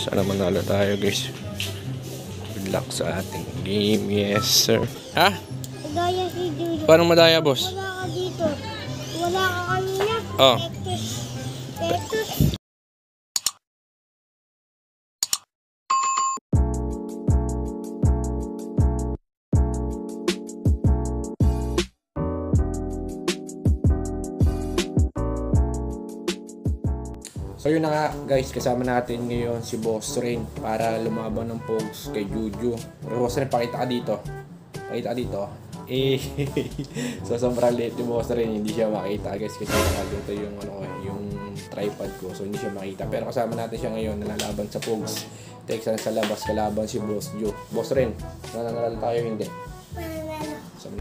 Sana manalo tayo guys. Good luck sa ating game. Yes sir. Ha? Madaya si Juju. Paano madaya boss? Wala ka dito. Wala ka kanina. Oh. Tetus. So yun na nga guys, kasama natin ngayon si Boss Rain para lumaban ng Pogs kay Juju. Pero Boss Rain, pakita ka dito. Pakita ka dito. So sobrang late yung Boss Rain, hindi siya makita guys kasi dito yung yung tripod ko. So hindi siya makita. Pero kasama natin siya ngayon, nalalaban sa Pogs. Texan sa labas, kalaban si Boss Ju. Boss Rain, nananalo tayo hindi? So,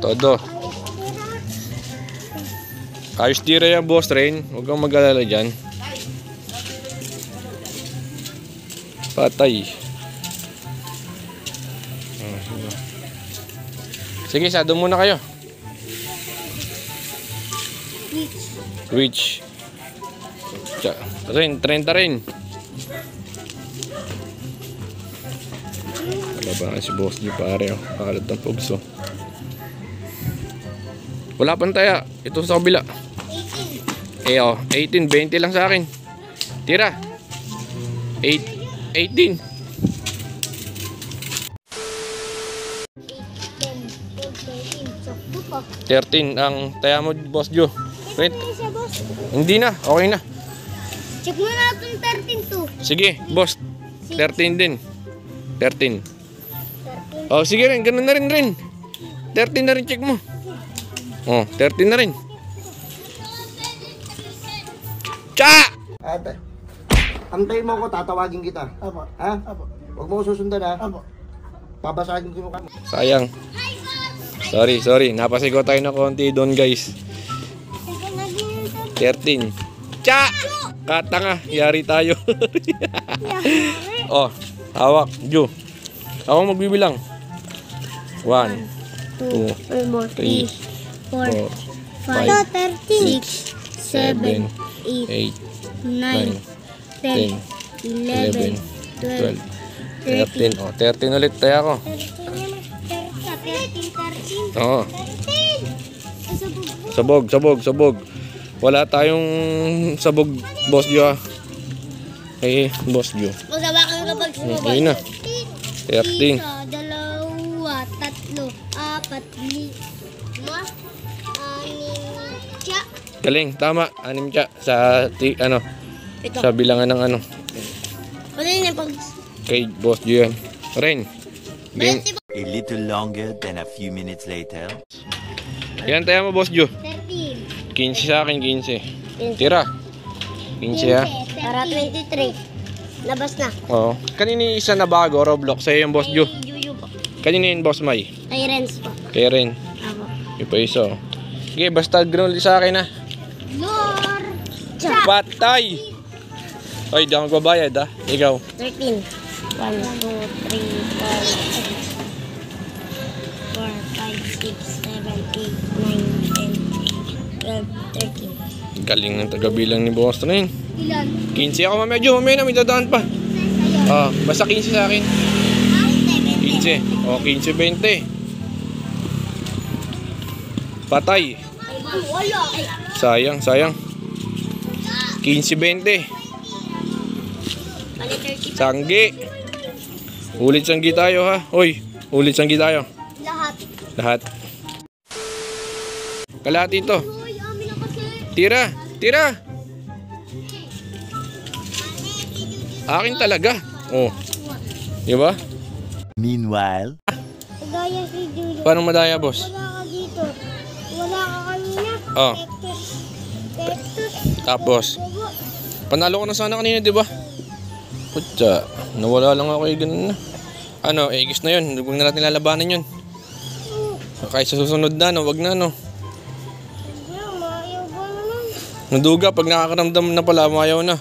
todo. Ayos tira yan Boss Rain. Huwag kang mag-alala dyan. Patay. Sige, sado muna kayo. Reach. Rin, 30 rin. Laban si Boss niyo pare. Pakalad ng pugso. Wala pang taya. Ito sa kabila. 18. 20 lang sa akin. Tira. 18. 13 ang taya mo Boss Ju. Wait. Hindi na. Okay na. Check mo na itong 13 to. Sige, boss. 13 din. 13. Oh, sige rin. Ganun na rin. 13 na rin. Check mo. Oh, 13 na rin. Cha! Antayin mo ko, tatawagin kita. Apo. Ha? Apo. Huwag mo ko susundan ha. Apo. Babasagin ko yung mukha mo. Sayang. Sorry. Napasigaw tayo na konti doon guys. 13. Cha! Katanga. Yari tayo. Oh, hawak. Ju. Ako magbibilang. 1, 2, 3, 4, 5, 6, 7, 8, 9, 10, 11, 12, 13. Oh, 13 ulit tayo ako. 13. Oo. Sabog. Wala tayong sabog, Boss Ju ah. Hey, Boss Ju. Magsabakan kapag sumabay. Ayun na. 13. 1, 2, 3, 4, 5, 6, 6, 7, 8, 9, 10, 11, 12, 13. Galing, tama. 6 siya sa sa bilangan ng ano. Ano yun pag... Kay Boss Ju yan. Ren. Game. A little longer than a few minutes later. Yan tayo mo Boss Ju. 13. 15 sa akin, 15. Tira. 15 ha. Para 23. Labas na. Oo. Kanina yung isa na bago, Roblox. Sa'yo yung Boss Ju. Ay, Juju po. Kanina yung Boss May. Ay, Renz po. Kaya Ren. Ako. Yung pa isa. Okay, basta ground sa akin ha. Lord! Patay! Oy, di ako magbabayad ha. Ikaw. 13. 1, 2, 3, 4, 5, 6, 7, 8, 9, 10, 12, 13. Galing ng tagabilang ni Boss Ren. Ilan? 15 ako mamaya na, may dadaan pa. Ah, basta 15 sa akin. 15. O, 15, 20. Patay. Wala. Sayang. 15, 20. Sanggi. Ulit sanggi tayo ha. Hoy, ulit sanggi tayo. Lahat. Kalahati ito. Uy, amin na kasi. Tira. Akin talaga. Oh. Di ba? Meanwhile, Madaya si Juju. Paano madaya, boss? Wala ka dito. Wala ka kanina. Oh. Tetus. Tapos, panalo ko na sana kanina, di ba? Putya, nawala lang ako ganun na. Ano, egis na yun. Huwag na natin lalabanan yun. Kahit sa susunod na, no? Wag na, no? Mayaw ba naman? Naduga, pag nakakaramdam na pala, mayaw na.